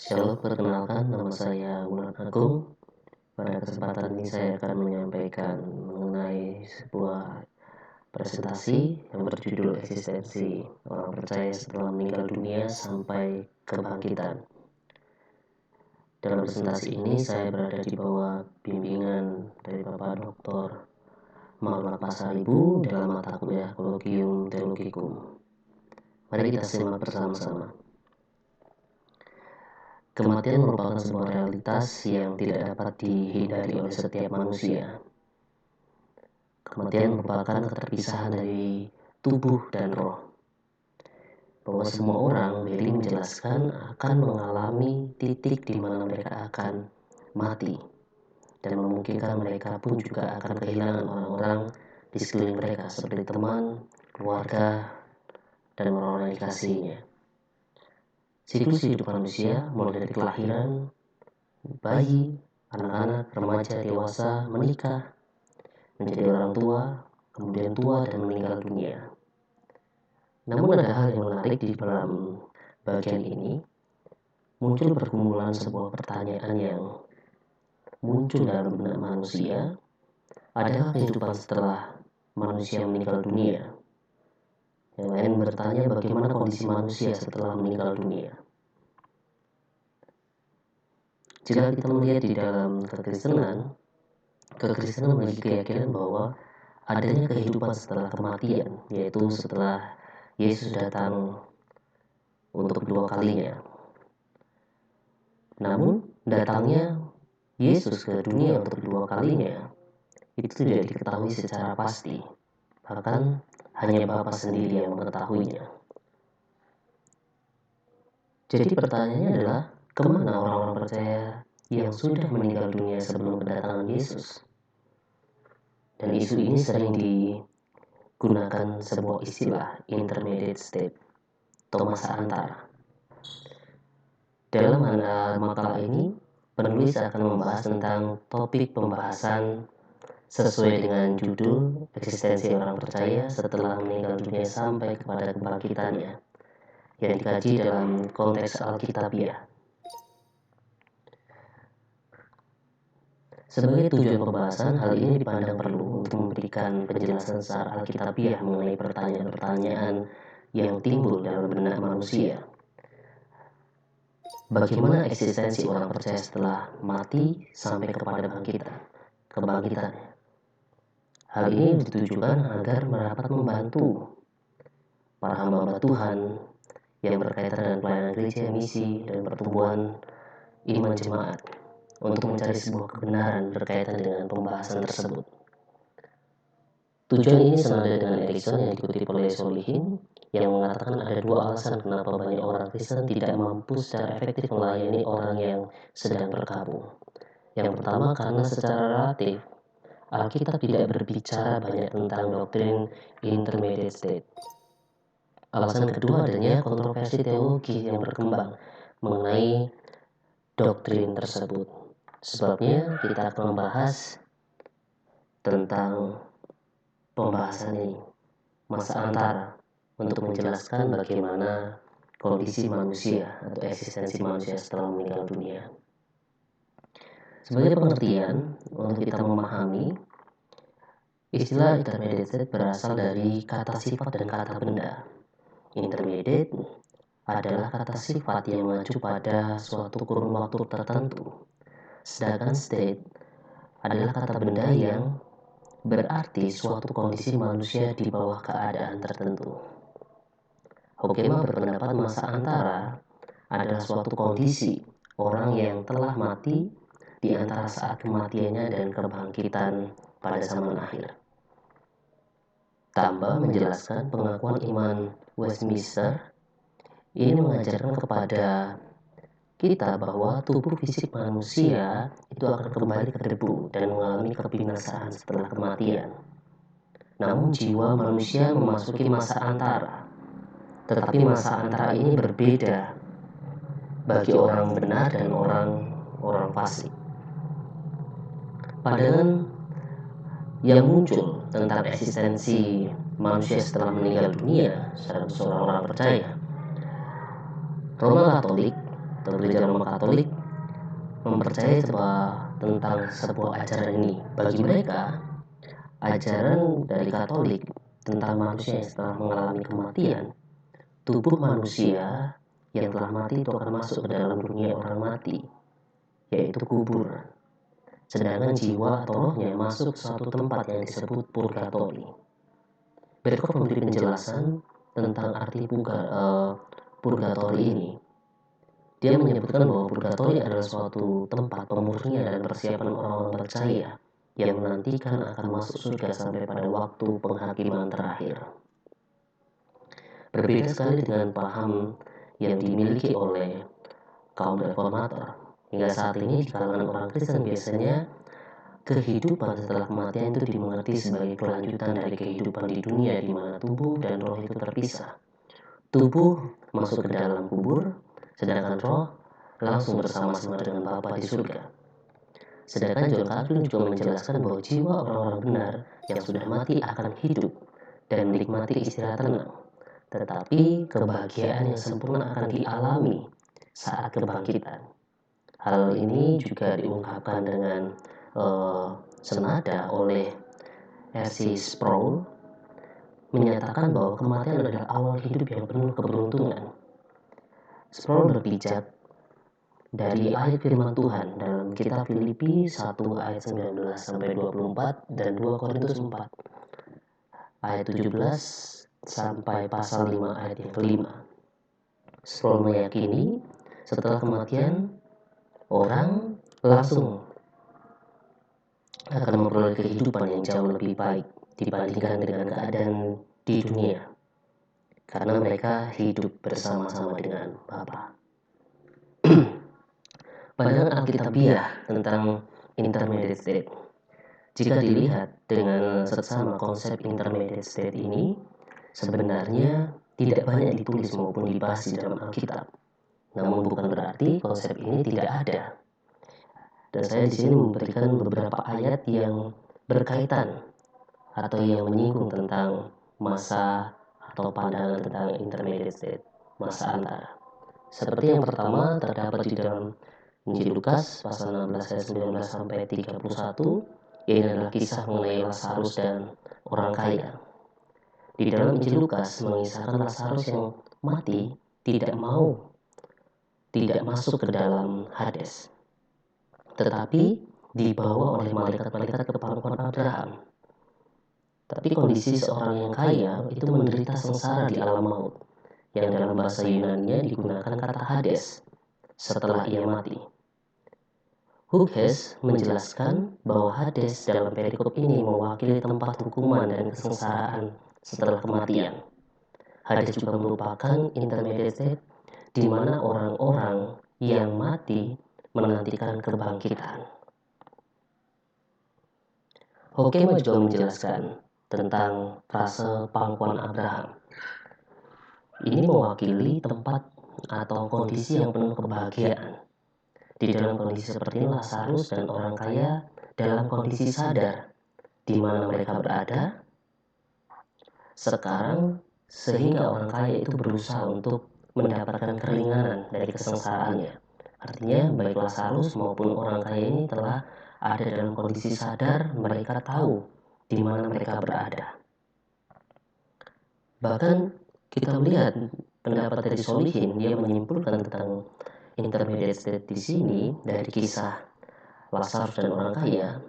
Shalom, perkenalkan nama saya Wulan Agung. Pada kesempatan ini saya akan menyampaikan mengenai sebuah presentasi yang berjudul eksistensi orang percaya setelah meninggal dunia sampai kebangkitan. Dalam presentasi ini saya berada di bawah bimbingan dari Bapak Dr. Maulana Pasaribu dalam mata kuliah Colloquium Theologicum. Mari kita simak bersama-sama. Kematian merupakan sebuah realitas yang tidak dapat dihindari oleh setiap manusia. Kematian merupakan keterpisahan dari tubuh dan roh. Bahwa semua orang, Billy menjelaskan, akan mengalami titik di mana mereka akan mati. Dan memungkinkan mereka pun juga akan kehilangan orang-orang di sekeliling mereka seperti teman, keluarga, dan orang-orang yang dikasihinya. Siklus hidup manusia mulai dari kelahiran, bayi, anak-anak, remaja, dewasa, menikah, menjadi orang tua, kemudian tua dan meninggal dunia. Namun ada hal yang menarik di dalam bagian ini, muncul pergumulan sebuah pertanyaan yang muncul dalam benak manusia. Adakah kehidupan setelah manusia meninggal dunia? Yang lain bertanya bagaimana kondisi manusia setelah meninggal dunia. Jika kita melihat di dalam kekristenan memiliki keyakinan bahwa adanya kehidupan setelah kematian, yaitu setelah Yesus datang untuk kedua kalinya. Namun, datangnya Yesus ke dunia untuk kedua kalinya itu tidak diketahui secara pasti. Bahkan hanya Bapa sendiri yang mengetahuinya. Jadi pertanyaannya adalah, kemana orang-orang percaya yang sudah meninggal dunia sebelum kedatangan Yesus? Dan isu ini sering digunakan sebuah istilah intermediate state atau masa antara. Dalam makalah ini, penulis akan membahas tentang topik pembahasan sesuai dengan judul eksistensi orang percaya setelah meninggal dunia sampai kepada kebangkitannya, yang dikaji dalam konteks Alkitabiah. Sebagai tujuan pembahasan, hal ini dipandang perlu untuk memberikan penjelasan secara Alkitabiah mengenai pertanyaan-pertanyaan yang timbul dalam benak manusia. Bagaimana eksistensi orang percaya setelah mati sampai kepada kebangkitannya? Hal ini ditujukan agar dapat membantu para hamba Tuhan yang berkaitan dengan pelayanan gereja, misi, dan pertumbuhan iman jemaat untuk mencari sebuah kebenaran berkaitan dengan pembahasan tersebut. Tujuan ini senada dengan Erikson yang dikutip oleh Solihin yang mengatakan ada dua alasan kenapa banyak orang Kristen tidak mampu secara efektif melayani orang yang sedang berkabung. Yang pertama, karena secara relatif Alkitab tidak berbicara banyak tentang doktrin intermediate state. Alasan kedua adanya kontroversi teologi yang berkembang mengenai doktrin tersebut. Sebabnya kita akan membahas tentang pembahasan ini, masa antara, untuk menjelaskan bagaimana kondisi manusia atau eksistensi manusia setelah meninggal dunia. Sebagai pengertian, untuk kita memahami, istilah intermediate state berasal dari kata sifat dan kata benda. Intermediate adalah kata sifat yang mengacu pada suatu kurun waktu tertentu, sedangkan state adalah kata benda yang berarti suatu kondisi manusia di bawah keadaan tertentu. Hoekema berpendapat masa antara adalah suatu kondisi orang yang telah mati di antara saat kematiannya dan kebangkitan pada zaman akhir. Tambah menjelaskan pengakuan iman Westminster ini mengajarkan kepada kita bahwa tubuh fisik manusia itu akan kembali ke debu dan mengalami kebinasaan setelah kematian. Namun jiwa manusia memasuki masa antara. Tetapi masa antara ini berbeda bagi orang benar dan orang fasik. Pandangan yang muncul tentang eksistensi manusia setelah meninggal dunia secara seorang orang percaya, Roma Katolik atau gereja Roma Katolik mempercayai tentang sebuah ajaran ini. Bagi mereka, ajaran dari Katolik tentang manusia yang setelah mengalami kematian, tubuh manusia yang telah mati itu akan masuk ke dalam dunia orang mati, yaitu kubur. Sedangkan jiwa atau rohnya masuk ke suatu tempat yang disebut purgatori. Berikut memberi penjelasan tentang arti purgatori ini. Dia menyebutkan bahwa purgatori adalah suatu tempat pemurnian dan persiapan orang-orang percaya yang menantikan akan masuk surga sampai pada waktu penghakiman terakhir. Berbeda sekali dengan paham yang dimiliki oleh kaum reformator. Hingga saat ini di kalangan orang Kristen biasanya kehidupan setelah kematian itu dimengerti sebagai kelanjutan dari kehidupan di dunia di mana tubuh dan roh itu terpisah. Tubuh masuk ke dalam kubur, sedangkan roh langsung bersama-sama dengan Bapa di surga. Sedangkan John Calvin juga menjelaskan bahwa jiwa orang-orang benar yang sudah mati akan hidup dan menikmati istirahat tenang. Tetapi kebahagiaan yang sempurna akan dialami saat kebangkitan. Hal ini juga diungkapkan dengan senada oleh R.C. Sproul, menyatakan bahwa kematian adalah awal hidup yang penuh keberuntungan. Sproul berpijak dari ayat firman Tuhan dalam kitab Filipi 1 ayat 19 sampai 24 dan 2 Korintus 4 ayat 17 sampai pasal 5 ayat yang kelima. Sproul meyakini setelah kematian orang langsung akan memperoleh kehidupan yang jauh lebih baik dibandingkan dengan keadaan di dunia, karena mereka hidup bersama-sama dengan Bapa. Pandangan Alkitabiah tentang intermediate state. Jika dilihat dengan seksama, konsep intermediate state ini sebenarnya tidak banyak ditulis maupun dibahas di dalam Alkitab. Namun bukan berarti konsep ini tidak ada. Dan saya di sini memberikan beberapa ayat yang berkaitan atau yang menyinggung tentang masa atau pandangan tentang intermediate state, masa antara. Seperti yang pertama terdapat di dalam Injil Lukas pasal 16 ayat 19 sampai 31. Ini adalah kisah mengenai Lazarus dan orang kaya. Di dalam Injil Lukas mengisahkan Lazarus yang mati tidak masuk ke dalam Hades, tetapi dibawa oleh malaikat-malaikat ke pangkuan Abraham. Tapi kondisi seorang yang kaya itu menderita sengsara di alam maut, yang dalam bahasa Yunani digunakan kata Hades setelah ia mati. Hughes menjelaskan bahwa Hades dalam perikop ini mewakili tempat hukuman dan kesengsaraan setelah kematian. Hades juga merupakan intermediate state di mana orang-orang yang mati menantikan kebangkitan. Hoekema juga menjelaskan tentang frase pangkuan Abraham. Ini mewakili tempat atau kondisi yang penuh kebahagiaan. Di dalam kondisi seperti ini, Lazarus dan orang kaya dalam kondisi sadar di mana mereka berada sekarang, sehingga orang kaya itu berusaha untuk mendapatkan keringanan dari kesengsaraannya. Artinya baik Lazarus maupun orang kaya ini telah ada dalam kondisi sadar, mereka tahu di mana mereka berada. Bahkan kita melihat pendapat dari Solihin, dia menyimpulkan tentang intermediate state di sini dari kisah Lazarus dan orang kaya.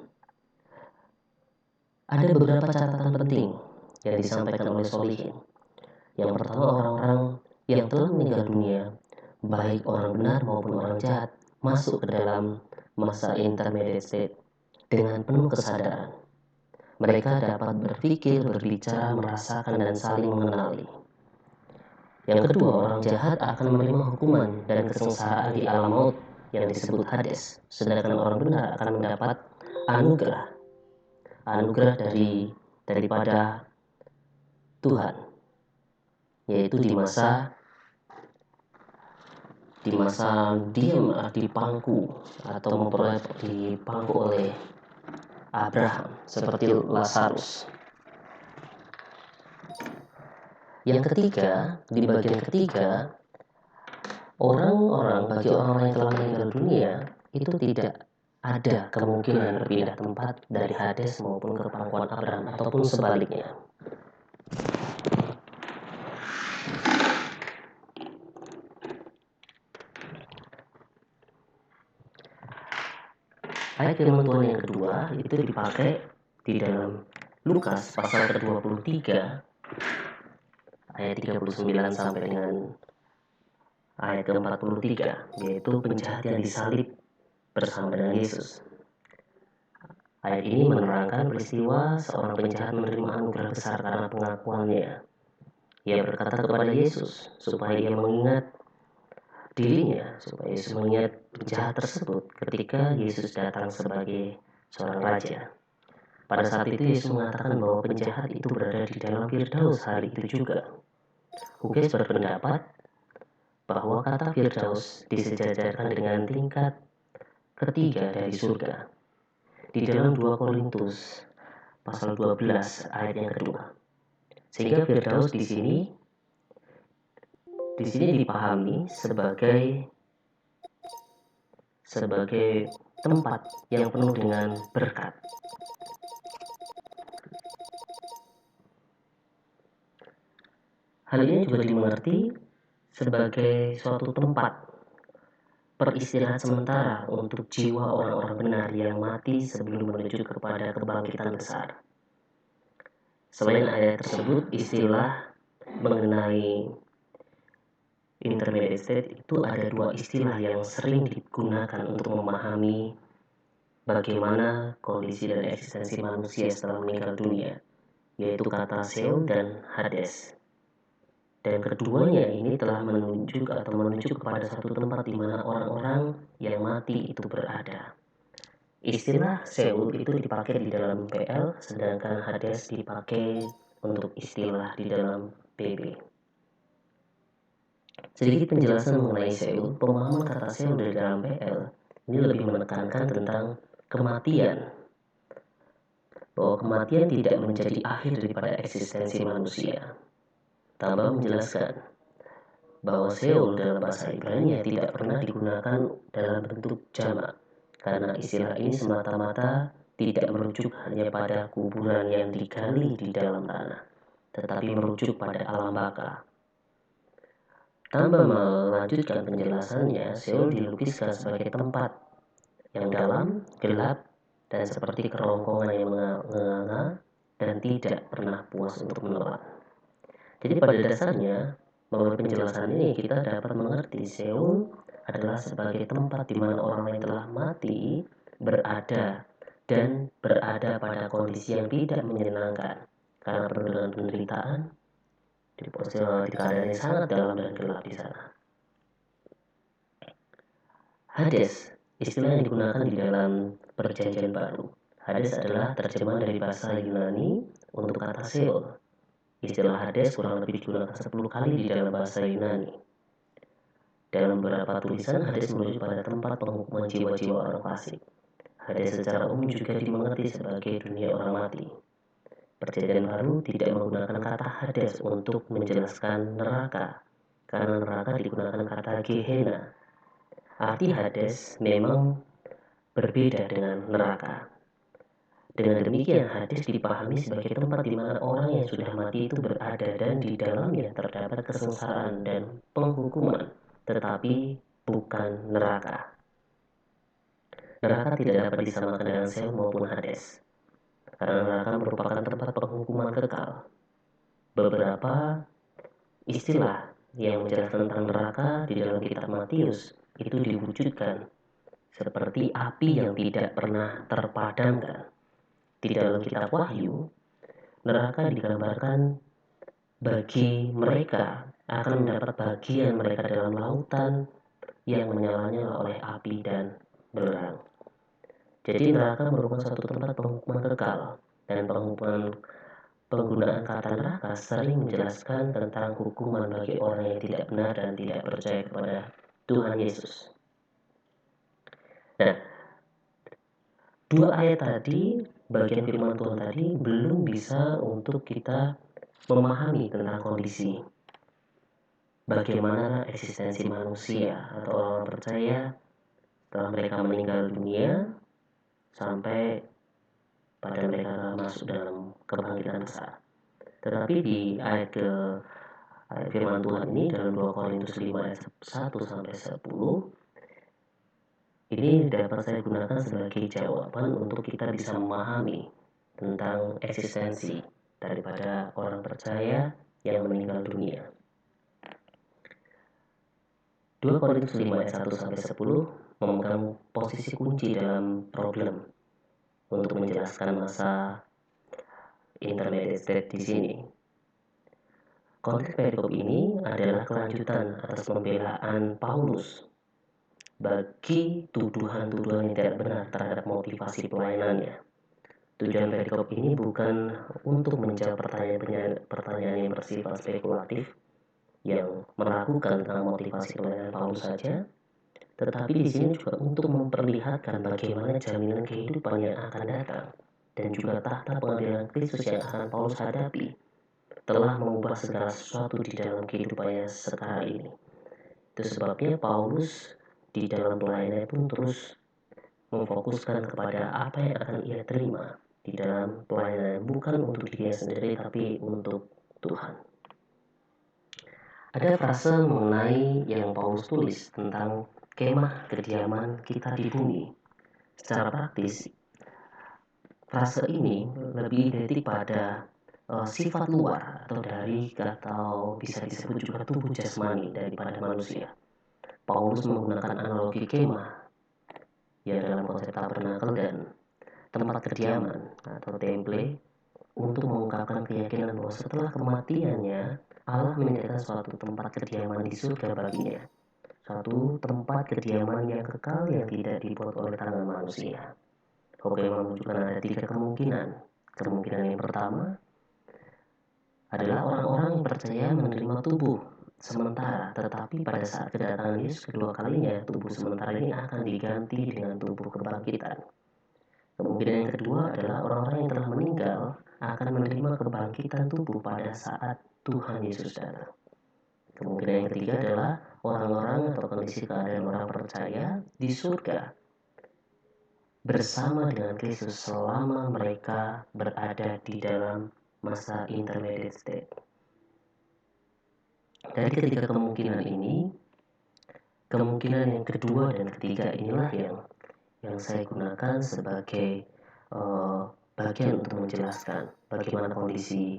Ada beberapa catatan penting yang disampaikan oleh Solihin. Yang pertama, orang-orang yang telah meninggal dunia, baik orang benar maupun orang jahat, masuk ke dalam masa intermediate state dengan penuh kesadaran. Mereka dapat berpikir, berbicara, merasakan, dan saling mengenali. Yang kedua, orang jahat akan menerima hukuman dan kesengsaraan di alam maut yang disebut Hades, sedangkan orang benar akan mendapat anugerah daripada Tuhan, yaitu di masa dia dipangku atau memperoleh dipangku oleh Abraham seperti Lazarus. Yang ketiga, di bagian ketiga, bagi orang-orang yang telah meninggal dunia itu tidak ada kemungkinan berpindah tempat dari Hades maupun ke pangkuan Abraham ataupun sebaliknya. Ayat firman Tuhan yang kedua itu dipakai di dalam Lukas pasal ke-23 ayat 39 sampai dengan ayat ke-43, yaitu penjahat yang disalib bersama dengan Yesus. Ayat ini menerangkan peristiwa seorang penjahat menerima anugerah besar karena pengakuannya. Ia berkata kepada Yesus supaya dia mengingat dirinya, supaya Yesus mengingat penjahat tersebut ketika Yesus datang sebagai seorang raja. Pada saat itu Yesus mengatakan bahwa penjahat itu berada di dalam Firdaus hari itu juga. Hughes berpendapat bahwa kata Firdaus disejajarkan dengan tingkat ketiga dari surga. Di dalam 2 Korintus pasal 12 ayat yang kedua. Sehingga Firdaus di sini dipahami sebagai tempat yang penuh dengan berkat. Hal ini juga dimengerti sebagai suatu tempat peristirahat sementara untuk jiwa orang-orang benar yang mati sebelum menuju kepada kebangkitan besar. Selain ayat tersebut, istilah mengenai intermediate state itu ada 2 istilah yang sering digunakan untuk memahami bagaimana kondisi dan eksistensi manusia setelah meninggal dunia, yaitu kata Sheol dan Hades. Dan keduanya ini telah menunjuk kepada satu tempat di mana orang-orang yang mati itu berada. Istilah Sheol itu dipakai di dalam PL, sedangkan Hades dipakai untuk istilah di dalam PB. Sedikit penjelasan mengenai Sheol. Pemahaman kata Sheol di dalam PL ini lebih menekankan tentang kematian, bahwa kematian tidak menjadi akhir daripada eksistensi manusia. Tambah menjelaskan bahwa Sheol dalam bahasa Ibrani tidak pernah digunakan dalam bentuk jamak, karena istilah ini semata-mata tidak merujuk hanya pada kuburan yang digali di dalam tanah, tetapi merujuk pada alam baka. Tambah melanjutkan penjelasannya, Sheol dilukiskan sebagai tempat yang dalam, gelap, dan seperti kerongkongan yang menganga dan tidak pernah puas untuk menelan. Jadi pada dasarnya, melalui penjelasan ini kita dapat mengerti Sheol adalah sebagai tempat di mana orang yang telah mati berada dan berada pada kondisi yang tidak menyenangkan karena penuh dengan penderitaan, di keadaan yang sangat dalam dan gelap di sana. Hades, istilah yang digunakan di dalam Perjanjian Baru. Hades adalah terjemahan dari bahasa Yunani untuk kata Sheol. Istilah Hades kurang lebih digunakan 10 kali di dalam bahasa Yunani. Dalam beberapa tulisan, Hades merujuk pada tempat penghukuman jiwa-jiwa orang fasik. Hades secara umum juga dimengerti sebagai dunia orang mati. Perjanjian Baru tidak menggunakan kata Hades untuk menjelaskan neraka, karena neraka digunakan kata Gehenna. Arti Hades memang berbeda dengan neraka. Dengan demikian, Hades dipahami sebagai tempat di mana orang yang sudah mati itu berada dan di dalamnya terdapat kesengsaraan dan penghukuman, tetapi bukan neraka. Neraka tidak dapat disamakan dengan Sheol maupun Hades, karena neraka merupakan tempat penghukuman kekal. Beberapa istilah yang menjelaskan tentang neraka di dalam kitab Matius itu diwujudkan seperti api yang tidak pernah terpadamkan. Di dalam kitab Wahyu, neraka digambarkan bagi mereka akan mendapat bagian mereka dalam lautan yang menyala-nyala oleh api dan belerang. Jadi neraka merupakan suatu tempat penghukuman kekal, dan penggunaan kata neraka sering menjelaskan tentang hukuman bagi orang yang tidak benar dan tidak percaya kepada Tuhan Yesus. Nah, 2 ayat tadi, bagian firman Tuhan tadi belum bisa untuk kita memahami tentang kondisi bagaimana eksistensi manusia atau orang percaya setelah mereka meninggal dunia sampai pada mereka masuk dalam kebangkitan besar. Tetapi di ayat firman Tuhan ini dalam 2 Korintus 5 ayat 1 sampai 10 ini dapat saya gunakan sebagai jawaban untuk kita bisa memahami tentang eksistensi daripada orang percaya yang meninggal dunia. 2 Korintus 5 ayat 1 sampai 10 memegang posisi kunci dalam problem untuk menjelaskan masa intermediate state di sini. Konteks perikop ini adalah kelanjutan atas pembelaan Paulus bagi tuduhan-tuduhan yang tidak benar terhadap motivasi pelayanannya. Tujuan perikop ini bukan untuk menjawab pertanyaan yang bersifat spekulatif yang meragukan tentang motivasi pelayanan Paulus saja, tetapi di sini juga untuk memperlihatkan bagaimana jaminan kehidupan yang akan datang dan juga tahta pengadilan Kristus yang akan Paulus hadapi telah mengubah segala sesuatu di dalam kehidupannya sekarang ini. Itu sebabnya Paulus di dalam pelayanannya pun terus memfokuskan kepada apa yang akan ia terima di dalam pelayanan, bukan untuk dirinya sendiri tapi untuk Tuhan. Ada frase mengenai yang Paulus tulis tentang kemah kediaman kita di bumi. Secara praktis, frase ini lebih identik pada sifat luar atau bisa disebut juga tubuh jasmani daripada manusia. Paulus menggunakan analogi kemah yang dalam konsep tabernakel dan tempat kediaman atau temple untuk mengungkapkan keyakinan bahwa setelah kematiannya Allah menyediakan suatu tempat kediaman di surga baginya, suatu tempat kediaman yang kekal yang tidak dibuat oleh tangan manusia. Oke, menunjukkan ada 3 kemungkinan. Kemungkinan yang pertama adalah orang-orang yang percaya menerima tubuh sementara, tetapi pada saat kedatangan Yesus kedua kalinya, tubuh sementara ini akan diganti dengan tubuh kebangkitan. Kemungkinan yang kedua adalah orang-orang yang telah meninggal akan menerima kebangkitan tubuh pada saat Tuhan Yesus datang. Kemungkinan yang ketiga adalah orang-orang atau kondisi keadaan orang percaya di surga bersama dengan Kristus selama mereka berada di dalam masa intermediate state. Dari ketiga kemungkinan ini, kemungkinan yang kedua dan ketiga inilah yang saya gunakan sebagai bagian untuk menjelaskan bagaimana kondisi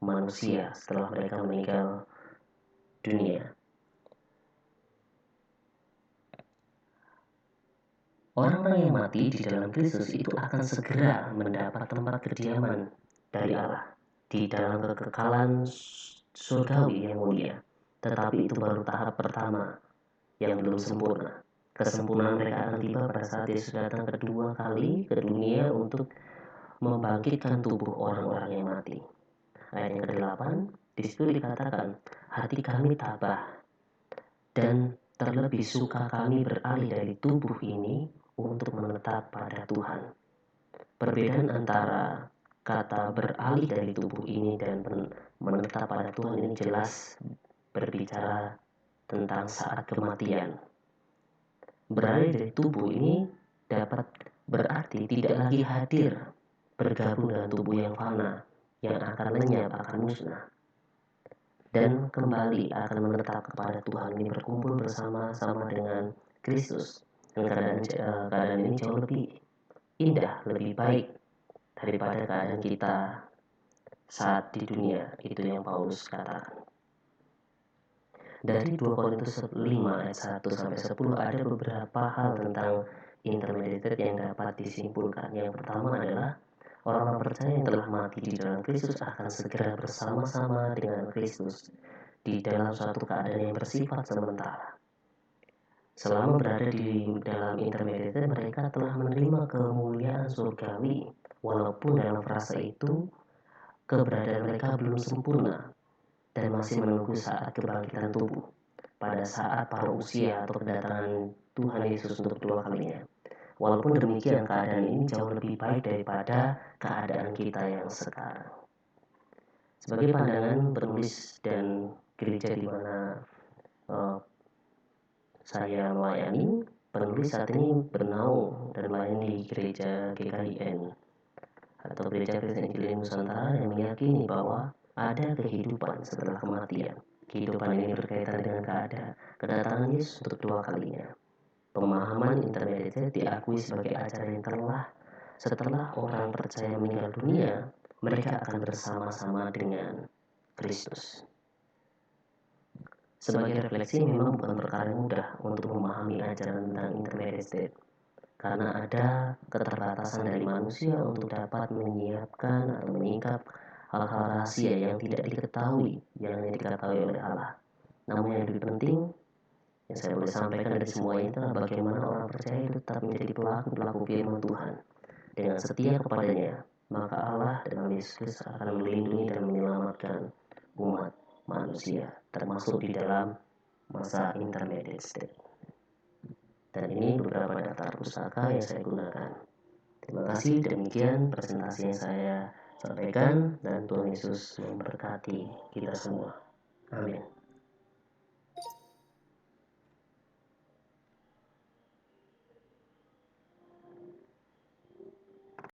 manusia setelah mereka meninggal dunia. Orang-orang yang mati di dalam Kristus itu akan segera mendapat tempat kediaman dari Allah di dalam kekekalan surgawi yang mulia. Tetapi itu baru tahap pertama yang belum sempurna. Kesempurnaan mereka akan tiba pada saat Yesus datang kedua kali ke dunia untuk membangkitkan tubuh orang-orang yang mati. Ayat yang ke-8, di situ dikatakan, hati kami tabah dan terlebih suka kami beralih dari tubuh ini untuk menetap pada Tuhan. Perbedaan antara kata beralih dari tubuh ini dan menetap pada Tuhan ini jelas berbicara tentang saat kematian. Beralih dari tubuh ini dapat berarti tidak lagi hadir bergabung dengan tubuh yang fana, yang akan lenyap, akan musnah, dan kembali akan menetap kepada Tuhan ini berkumpul bersama-sama dengan Kristus. Dan keadaan ini jauh lebih indah, lebih baik daripada keadaan kita saat di dunia. Itu yang Paulus katakan. Dari 2 Korintus 5 ayat 1 sampai 10 ada beberapa hal tentang intermediate yang dapat disimpulkan. Yang pertama adalah orang-orang percaya yang telah mati di dalam Kristus akan segera bersama-sama dengan Kristus di dalam suatu keadaan yang bersifat sementara. Selama berada di dalam intermediate, mereka telah menerima kemuliaan surgawi, walaupun dalam frase itu keberadaan mereka belum sempurna dan masih menunggu saat kebangkitan tubuh pada saat paruh usia atau kedatangan Tuhan Yesus untuk kedua kalinya. Walaupun demikian, keadaan ini jauh lebih baik daripada keadaan kita yang sekarang. Sebagai pandangan penulis dan gereja di mana saya melayani. Penulis saat ini bernaung dan melayani di gereja GKIN atau Gereja Kristen Injil Nusantara yang meyakini bahwa ada kehidupan setelah kematian. Kehidupan ini berkaitan dengan kedatangan Yesus untuk kedua kalinya. Pemahaman intermediate diakui sebagai ajaran yang setelah orang percaya meninggal dunia, mereka akan bersama-sama dengan Kristus. Sebagai refleksi, memang bukan perkara mudah untuk memahami ajaran tentang intermediate state, karena ada keterbatasan dari manusia untuk dapat menyiapkan atau menyingkap hal-hal rahasia yang tidak diketahui, yang hanya diketahui oleh Allah. Namun yang lebih penting yang saya boleh sampaikan dari semua ini adalah bagaimana orang percaya itu tetap menjadi pelaku firman Tuhan. Dengan setia kepadanya, maka Allah dalam Yesus akan melindungi dan menyelamatkan umat manusia, termasuk di dalam masa intermediate state. Dan ini beberapa daftar pustaka yang saya gunakan. Terima kasih, demikian presentasi yang saya sampaikan, dan Tuhan Yesus memberkati kita semua. Amin.